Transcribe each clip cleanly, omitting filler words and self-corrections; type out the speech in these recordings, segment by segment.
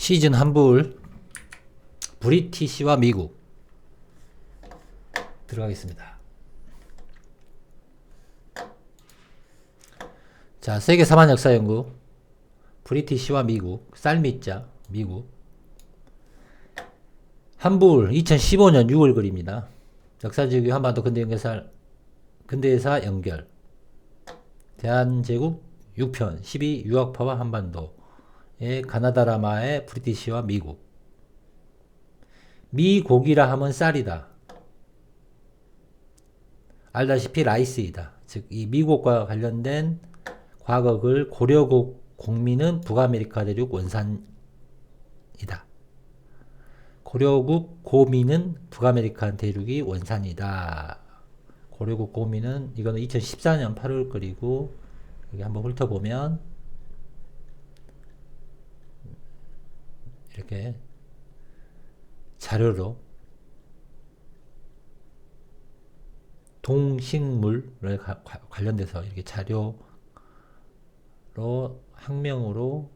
시즌 한불 브리티시와 미국 들어가겠습니다. 자, 세계 사만 역사 연구 브리티시와 미국 쌀미자 미국 한불 2015년 6월 글입니다. 역사지구 한반도 근대사 연결 대한제국 6편 12 유학파와 한반도의 가나다라마의 브리티시와 미국 미곡이라 하면 쌀이다. 알다시피 라이스이다. 즉 이 미국과 관련된 과거글 고려국 공민은 북아메리카 대륙 원산이다. 고려국 고민은 북아메리카 대륙이 원산이다. 고려국 고민은 이거는 2014년 8월 글이고 여기 한번 훑어보면 이렇게 자료로 동식물에 관련돼서 이렇게 자료로 학명으로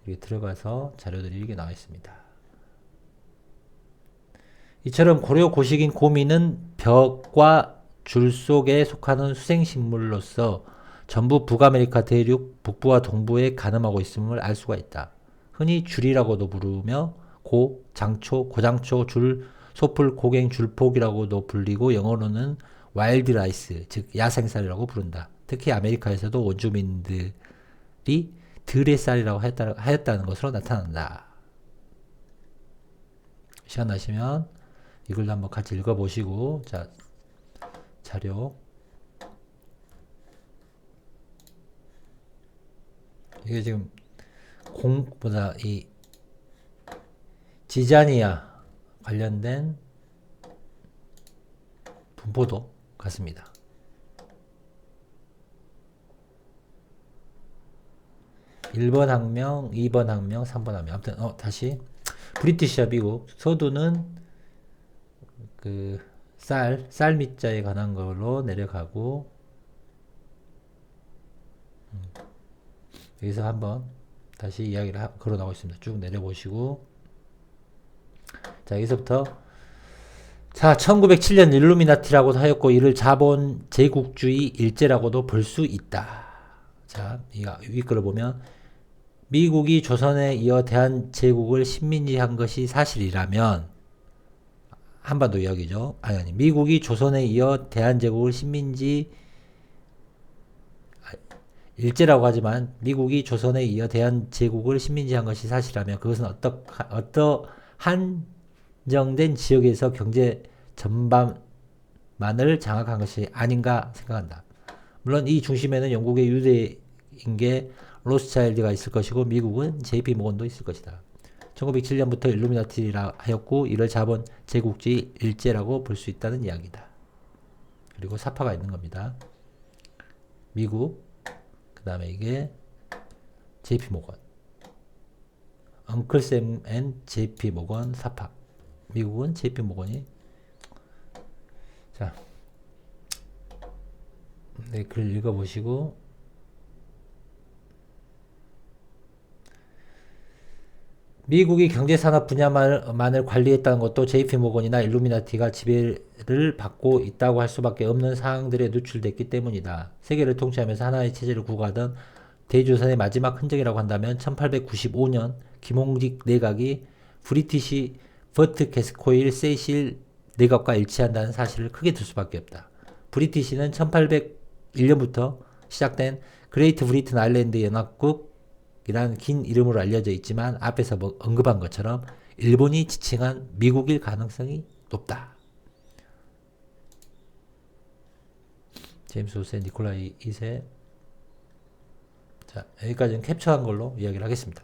이렇게 들어가서 자료들이 이렇게 나와 있습니다. 이처럼 고려 고식인 고민은 벽과 줄 속에 속하는 수생식물로서 전부 북아메리카 대륙 북부와 동부에 가늠하고 있음을 알 수가 있다. 흔히 줄이라고도 부르며 고, 장초, 고장초, 줄, 소풀, 고갱, 줄폭이라고도 불리고 영어로는 와일드 라이스, 즉 야생쌀이라고 부른다. 특히 아메리카에서도 원주민들이 들의 쌀이라고 하였다는 것으로 나타난다. 시간 나시면 이걸도 한번 같이 읽어보시고, 자, 자료. 이게 지금 이 지자니아 관련된 분포도 같습니다. (1번) 항명, (2번) 항명, (3번) 항명. 아무튼 다시 브리티시와 미국 서두는 그 쌀미자에 관한 걸로 내려가고 여기서 한번 다시 이야기를 걸어 나오고 있습니다. 쭉 내려보시고 자, 여기서부터 자, 1907년 일루미나티라고도 하였고 이를 자본 제국주의 일제라고도 볼 수 있다. 자, 위 글을 보면 미국이 조선에 이어 대한제국을 식민지한 것이 사실이라면 한반도 이야기죠. 아니 미국이 조선에 이어 대한제국을 식민지 일제라고 하지만 미국이 조선에 이어 대한제국을 식민지한 것이 사실이라면 그것은 한정된 지역에서 경제 전반만을 장악한 것이 아닌가 생각한다. 물론 이 중심에는 영국의 유대인계 로스차일드가 있을 것이고 미국은 JP 모건도 있을 것이다. 1907년부터 일루미나티라 하였고 이를 자본 제국주의 일제라고 볼 수 있다는 이야기다. 그리고 사파가 있는 겁니다. 미국, 그 다음에 이게 JP 모건, 엉클샘 앤 JP 모건 사파. 미국은 JP 모건이 자, 네, 글 읽어보시고 미국이 경제산업 분야만을 관리했다는 것도 JP모건이나 일루미나티가 지배를 받고 있다고 할 수밖에 없는 사항들에 노출됐기 때문이다. 세계를 통치하면서 하나의 체제를 구가하던 대조선의 마지막 흔적이라고 한다면 1895년 김홍직 내각이 브리티시 버트 캐스코일 세실 내각과 일치한다는 사실을 크게 들 수밖에 없다. 브리티시는 1801년부터 시작된 그레이트 브리튼 아일랜드 연합국 이란 긴 이름으로 알려져 있지만 앞에서 언급한 것처럼 일본이 지칭한 미국일 가능성이 높다. 제임스 5세, 니콜라이 2세. 자, 여기까지는 캡처한 걸로 이야기를 하겠습니다.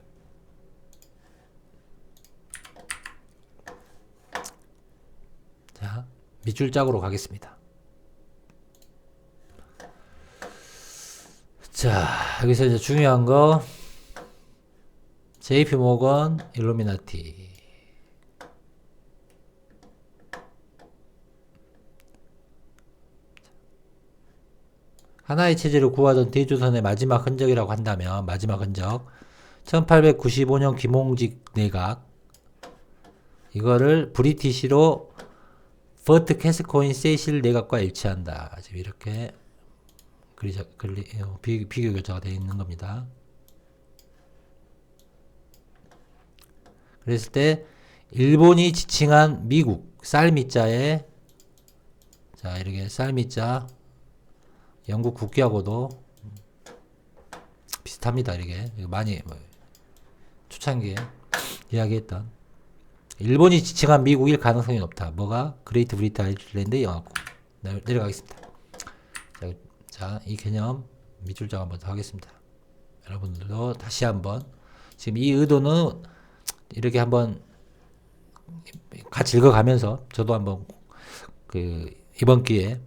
자, 밑줄 짝으로 가겠습니다. 자, 여기서 이제 중요한 거 JP 모건, 일루미나티. 하나의 체제를 구하던 대조선의 마지막 흔적이라고 한다면 마지막 흔적 1895년 김홍직 내각, 이거를 브리티시로 버트 캐스코인 세실 내각과 일치한다. 지금 이렇게 비교 결자가 되어 있는 겁니다. 그랬을 때 일본이 지칭한 미국 쌀미자에, 자 이렇게 쌀미자 영국 국기하고도 비슷합니다. 이게 많이 초창기에 이야기했던, 일본이 지칭한 미국일 가능성이 높다. 뭐가? 그레이트 브리트 아일랜드 영하국. 내려가겠습니다. 자, 이 개념 밑줄 작 한번 더 하겠습니다. 여러분들도 다시 한번, 지금 이 의도는 이렇게 한번 같이 읽어가면서 저도 한번 이번 기회에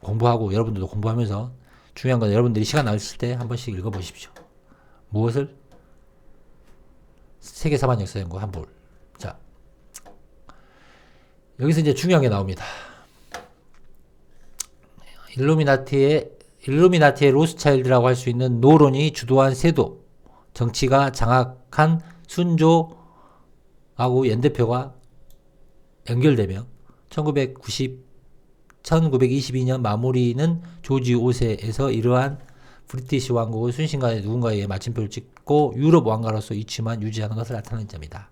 공부하고 여러분들도 공부하면서, 중요한 건 여러분들이 시간 나실 때 한 번씩 읽어보십시오. 무엇을? 세계사반 역사연구 한불. 자, 여기서 이제 중요한 게 나옵니다. 일루미나티의 로스차일드라고 할 수 있는 노론이 주도한 세도, 정치가 장악한 순조하고 연대표가 연결되며 1922년 마무리는 조지 5세에서 이러한 브리티시 왕국의 순신간의 누군가에 마침표를 찍고 유럽 왕가로서 위치만 유지하는 것을 나타내는 점이다.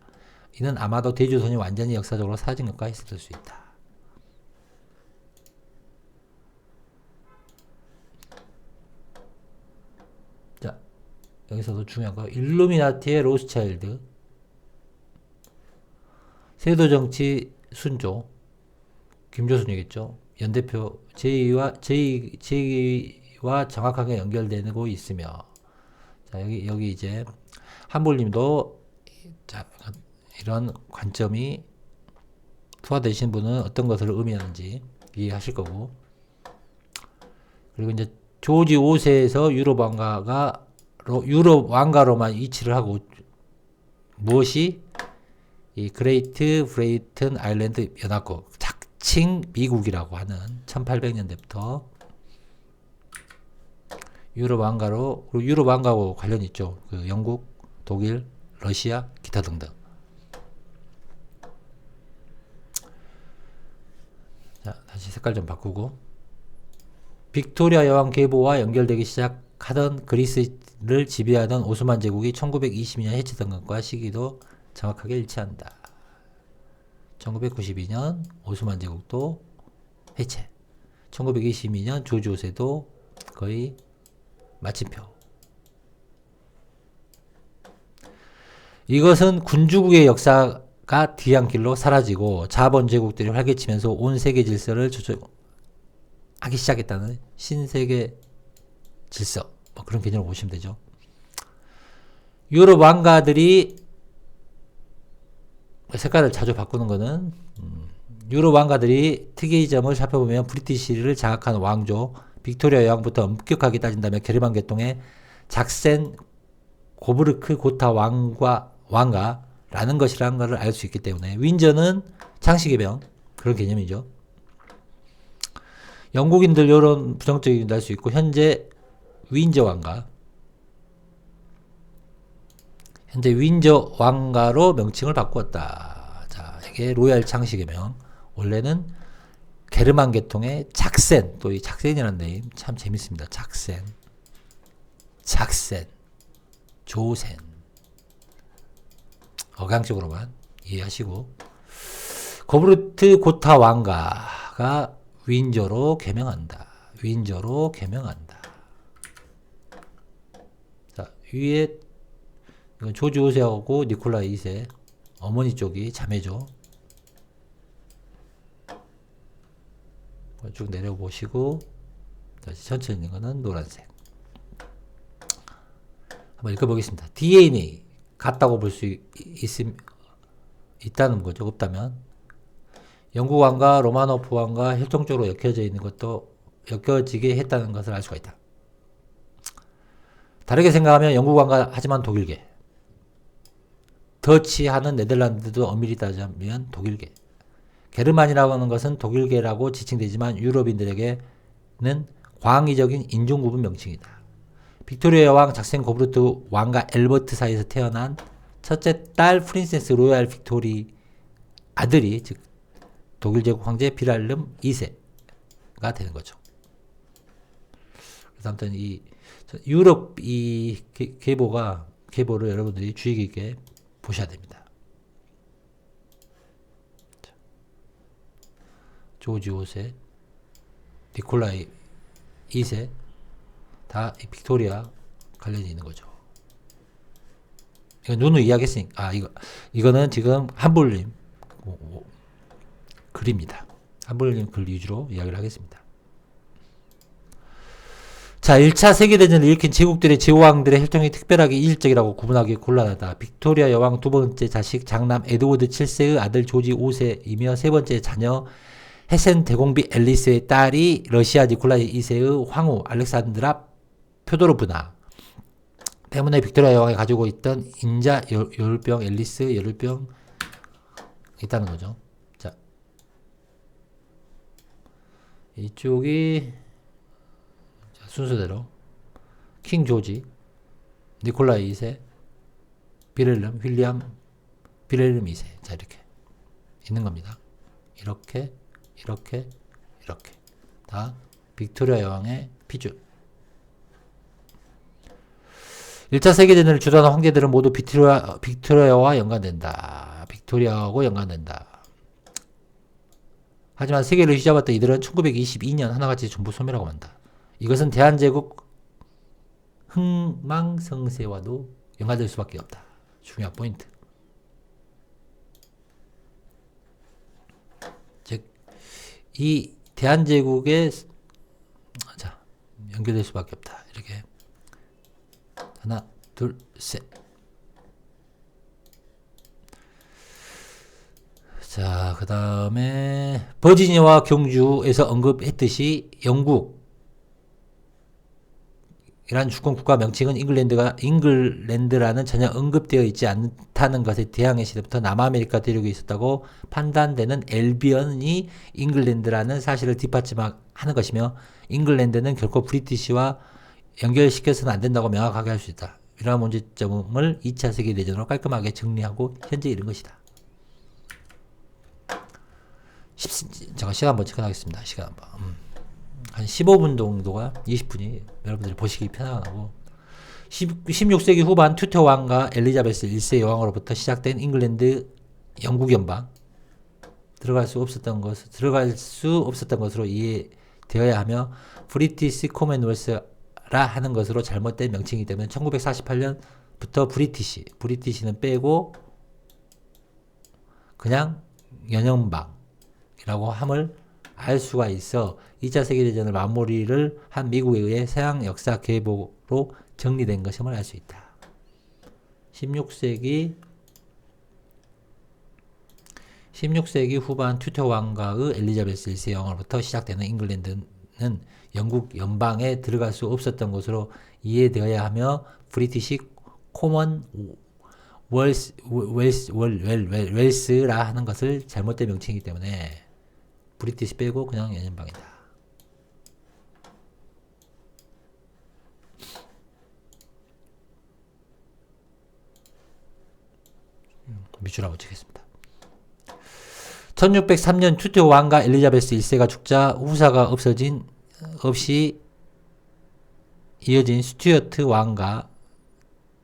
이는 아마도 대조선이 완전히 역사적으로 사라진 것과 있을 수 있다. 자, 여기서도 중요한 거, 일루미나티의 로스차일드, 세도정치 순조, 김조순이겠죠. 연대표 제2와 정확하게 연결되고 있으며, 자 여기 이제 한불님도 자 이런 관점이 투하되신 분은 어떤 것을 의미하는지 이해하실 거고, 그리고 이제 조지 5세에서 유럽 왕가로만 위치를 하고, 무엇이 이 그레이트 브레이튼 아일랜드 연합국, 자칭 미국이라고 하는 1800년대부터 유럽 왕가로, 그리고 유럽 왕가하고 관련 있죠. 그 영국, 독일, 러시아, 기타 등등. 자, 다시 색깔 좀 바꾸고, 빅토리아 여왕 계보와 연결되기 시작하던 그리스를 지배하던 오스만 제국이 1922년 해체된 것과 시기도 정확하게 일치한다. 1992년 오스만 제국도 해체, 1922년 조지 5세도 거의 마침표. 이것은 군주국의 역사가 뒤안길로 사라지고 자본 제국들이 활개치면서 온 세계 질서를 조정하기 시작했다는 신세계 질서, 뭐 그런 개념을 보시면 되죠. 유럽 왕가들이, 색깔을 자주 바꾸는 거는, 유럽 왕가들이 특이의 점을 살펴보면 브리티시를 장악한 왕조 빅토리아 여왕부터 엄격하게 따진다면 게르만 계통의 작센 고브르크 고타 왕가라는 것이라는 것을 알 수 있기 때문에, 윈저는 장식의 병, 그런 개념이죠. 영국인들 이런 부정적인 할 수 있고, 현재 윈저 왕가로 명칭을 바꾸었다. 자, 이게 로얄 장식의 명. 원래는 게르만 계통의 작센, 또 이 작센이라는 네임 참 재밌습니다. 작센, 조센. 억양적으로만 이해하시고, 고브르트 고타 왕가가 윈저로 개명한다. 자, 위에 이건 조지 5세하고 니콜라 2세, 어머니 쪽이 자매죠. 쭉 내려보시고, 다시 천천히 있는 거는 노란색. 한번 읽어보겠습니다. DNA 같다고 볼 수 있다는 거죠. 없다면 영국 왕과 로마노프 왕과 혈통적으로 엮여져 있는 것도 엮여지게 했다는 것을 알 수가 있다. 다르게 생각하면 영국 왕과 하지만 독일계, 더치하는 네덜란드도 엄밀히 따지면 독일계, 게르만이라고 하는 것은 독일계라고 지칭되지만 유럽인들에게는 광의적인 인종구분 명칭이다. 빅토리아 여왕 작센 고브르트 왕과 엘버트 사이에서 태어난 첫째 딸 프린세스 로얄 빅토리 아들이 즉 독일 제국 황제 비랄름 2세가 되는 거죠. 그래서 아무튼 이 유럽 이 계보를 여러분들이 주의 깊게 보셔야 됩니다. 조지 5세, 니콜라이 2세 다 빅토리아 관련이 있는 거죠. 이거 누누이 이야기했으니까 이거는 지금 한불님 글입니다. 한불님 글 위주로 이야기를 하겠습니다. 자, 1차 세계대전을 일으킨 제국들의 제왕들의 혈통이 특별하게 이질적이라고 구분하기 곤란하다. 빅토리아 여왕 두 번째 자식 장남 에드워드 7세의 아들 조지 5세이며 세 번째 자녀 헤센 대공비 앨리스의 딸이 러시아 니콜라이 2세의 황후 알렉산드라 표도로브나 때문에 빅토리아 여왕이 가지고 있던 인자 열병 앨리스 열병 있다는 거죠. 자, 이쪽이 순서대로 킹 조지, 니콜라이 2세, 비렐름, 윌리엄, 비렐름 2세. 자, 이렇게 있는 겁니다. 이렇게 다 빅토리아 여왕의 피주. 1차 세계대전을 주도한 황제들은 모두 빅토리아와 연관된다. 빅토리아하고 연관된다. 하지만 세계를 휘잡았던 이들은 1922년 하나같이 전부 소멸하고 만다. 이것은 대한제국 흥망성쇠와도 연관될 수밖에 없다. 중요한 포인트. 즉, 이 대한제국에 자, 연결될 수밖에 없다. 이렇게 하나, 둘, 셋. 자, 그 다음에 버지니아와 경주에서 언급했듯이 영국 이란 주권 국가 명칭은 잉글랜드라는 전혀 언급되어 있지 않다는 것에 대항해 시대부터 남아메리카 대륙에 있었다고 판단되는 엘비언이 잉글랜드라는 사실을 뒷받침하는 것이며 잉글랜드는 결코 브리티시와 연결시켜서는 안 된다고 명확하게 할 수 있다. 이러한 문제점을 2차 세계대전으로 깔끔하게 정리하고 현재 이른 것이다. 제가 시간 한번 체크하겠습니다. 시간 한번. 한 15분 정도가 20분이 여러분들이 보시기 편하고 16세기 후반 튜터 왕과 엘리자베스 1세 여왕으로부터 시작된 잉글랜드 영국 연방 들어갈 수 없었던 것으로 이해되어야 하며 브리티시 코먼웰스라 하는 것으로 잘못된 명칭이기 때문에 1948년부터 브리티시는 빼고 그냥 연연방이라고 함을 알 수가 있어 2차 세계대전을 마무리를 한 미국에 의해 서양 역사 계보로 정리된 것임을 알 수 있다. 16세기 후반 튜터 왕가의 엘리자베스 1세 여왕으로부터 시작되는 잉글랜드는 영국 연방에 들어갈 수 없었던 것으로 이해되어야 하며 브리티시 코먼 웰스라 하는 것을 잘못된 명칭이기 때문에 브리티시 빼고 그냥 연연방이다. 밑줄 한번 치겠습니다. 1603년 튜터 왕가 엘리자베스 1세가 죽자 후사가 없이 이어진 스튜어트 왕가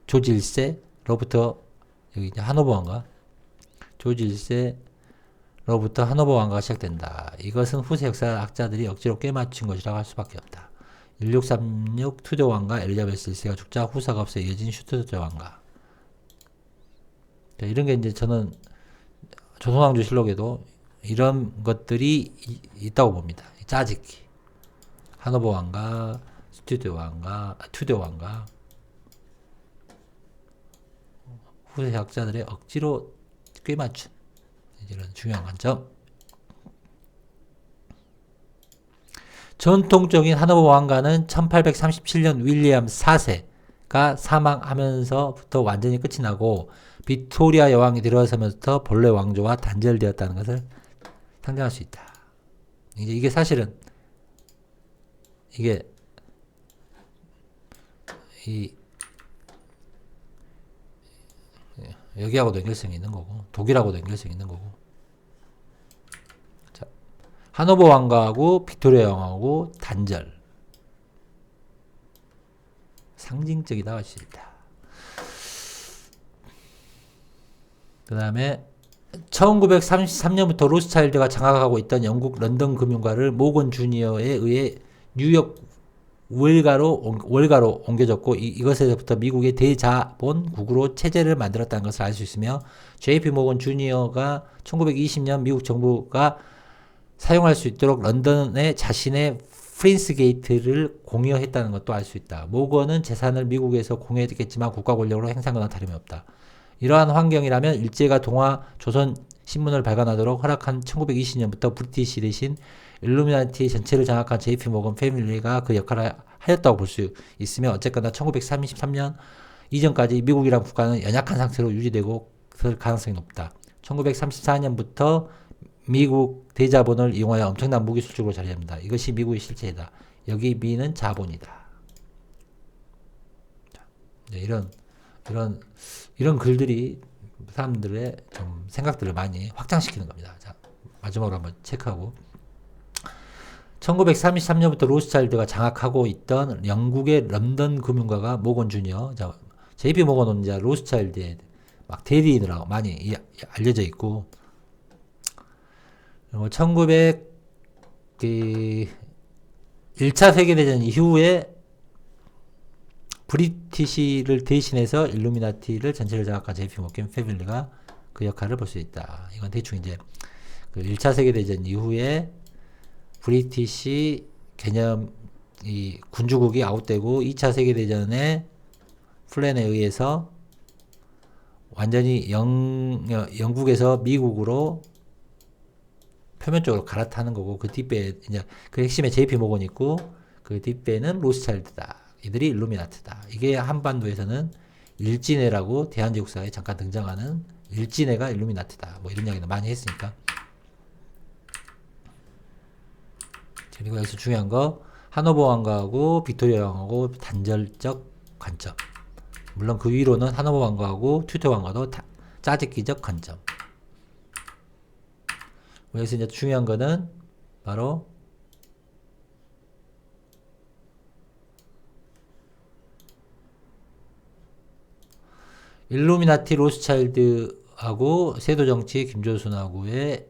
조지 1세로부터 여기 이제 하노버 왕가 조지 1세로부터 하노버 왕가가 시작된다. 이것은 후세 역사학자들이 억지로 꿰맞춘 것이라고 할 수밖에 없다. 1636 튜더 왕가 엘리자베스 1세가 죽자 후사가 없어 이어진 스튜어트 왕가. 이런 게 이제 저는 조선왕조실록에도 이런 것들이 있다고 봅니다. 짜집기. 하노버 왕가, 튜더 왕가, 후세 학자들의 억지로 꿰맞춘 이런 중요한 관점. 전통적인 하노버 왕가는 1837년 윌리엄 4세가 사망하면서부터 완전히 끝이 나고 빅토리아 여왕이 들어서면서 본래 왕조와 단절되었다는 것을 상정할 수 있다. 이게 사실은 이게 이 여기하고도 연결성이 있는 거고 독일하고도 연결성이 있는 거고. 자, 하노버 왕가하고 빅토리아 왕하고 단절. 상징적이다 할 수 있다. 그 다음에 1933년부터 로스차일드가 장악하고 있던 영국 런던 금융가를 모건 주니어에 의해 뉴욕 월가로 옮겨졌고 이것에서부터 미국의 대자본국으로 체제를 만들었다는 것을 알 수 있으며 JP 모건 주니어가 1920년 미국 정부가 사용할 수 있도록 런던에 자신의 프린스 게이트를 공여했다는 것도 알 수 있다. 모건은 재산을 미국에서 공여했겠지만 국가 권력으로 행사한 것은 다름이 없다. 이러한 환경이라면 일제가 동아 조선 신문을 발간하도록 허락한 1920년부터 브리티시 대신 일루미나티 전체를 장악한 JP 모건 패밀리가 그 역할을 하였다고 볼 수 있으며 어쨌거나 1933년 이전까지 미국이란 국가는 연약한 상태로 유지되고 그 가능성이 높다. 1934년부터 미국 대자본을 이용하여 엄청난 무기 수출을 자리합니다. 이것이 미국의 실체이다. 여기 미는 자본이다. 이런 글들이 사람들의 좀 생각들을 많이 확장시키는 겁니다. 자, 마지막으로 한번 체크하고 1933년부터 로스차일드가 장악하고 있던 영국의 런던 금융가가 모건 주니어, JP 모건은 이제 로스차일드의 막 대리인이라고 많이 알려져 있고, 1차 세계대전 이후에 브리티시를 대신해서 일루미나티를 전체를 장악한 JP 모건 패밀리가 그 역할을 볼 수 있다. 이건 대충 이제 그 1차 세계대전 이후에 브리티시 개념 이 군주국이 아웃되고 2차 세계대전의 플랜에 의해서 완전히 영국에서 미국으로 표면적으로 갈아타는 거고 그 뒷배에 이제 그 핵심에 JP 모건이 있고 그 뒷배는 로스차일드다. 이들이 일루미나트다. 이게 한반도에서는 일진회라고 대한제국사에 잠깐 등장하는 일진회가 일루미나트다. 뭐 이런 이야기도 많이 했으니까. 그리고 여기서 중요한 거 하노버 왕가하고 빅토리아 왕하고 단절적 관점. 물론 그 위로는 하노버 왕가하고 튜터 왕가도 짜집기적 관점. 여기서 이제 중요한 거는 바로 일루미나티 로스차일드하고 세도정치 김조순하고의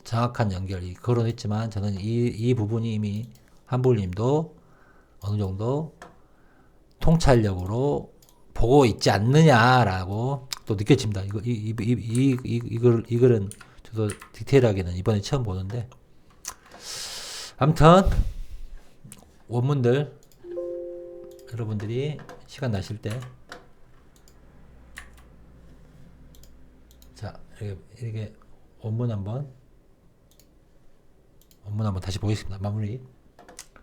정확한 연결이 거론했지만 저는 이 부분이 이미 한불님도 어느 정도 통찰력으로 보고 있지 않느냐라고 또 느껴집니다. 이 글은 저도 디테일하게는 이번에 처음 보는데 아무튼 원문들 여러분들이 시간 나실 때 자 이렇게 원문 한번 다시 보겠습니다. 마무리.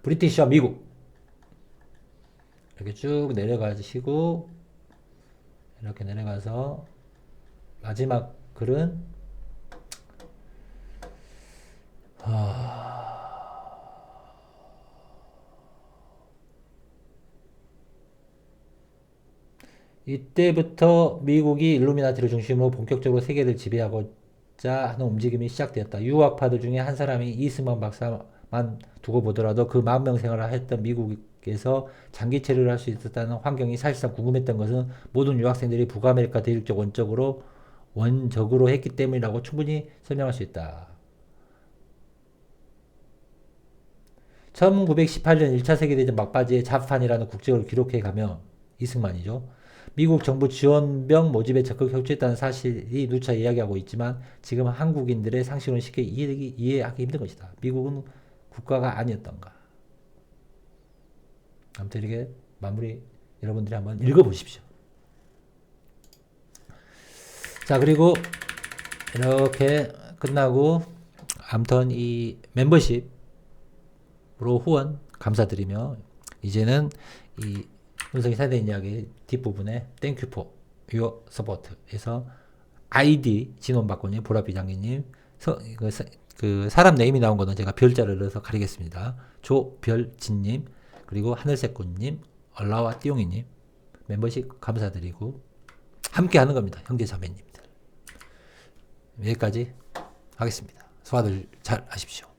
브리티시와 미국 이렇게 쭉 내려가시고 이렇게 내려가서 마지막 글은 이때부터 미국이 일루미나티를 중심으로 본격적으로 세계를 지배하고자 하는 움직임이 시작되었다. 유학파들 중에 한 사람이 이스만 박사만 두고 보더라도 그 10,000명 생활을 했던 미국에서 장기 체류를 할 수 있었다는 환경이 사실상 궁금했던 것은 모든 유학생들이 북아메리카 대륙적 원적으로 했기 때문이라고 충분히 설명할 수 있다. 1918년 1차 세계대전 막바지에 자판이라는 국적을 기록해 가며 이승만이죠. 미국 정부 지원병 모집에 적극 협조했다는 사실이 누차 이야기하고 있지만 지금 한국인들의 상식으로는 쉽게 이해하기 힘든 것이다. 미국은 국가가 아니었던가. 아무튼 이렇게 마무리 여러분들이 한번 읽어보십시오. 자 그리고 이렇게 끝나고 아무튼 이 멤버십으로 후원 감사드리며 이제는 이 문성이 사대인 이야기 뒷부분에 Thank you for your support에서 아이디 진원박군님, 보라비장기님, 그 사람 네임이 나온 거는 제가 별자를 넣어서 가리겠습니다. 조별진님, 그리고 하늘새꽃님, 얼라와 띠용이님 멤버십 감사드리고 함께 하는 겁니다. 형제자매님들. 여기까지 하겠습니다. 소화들 잘 하십시오.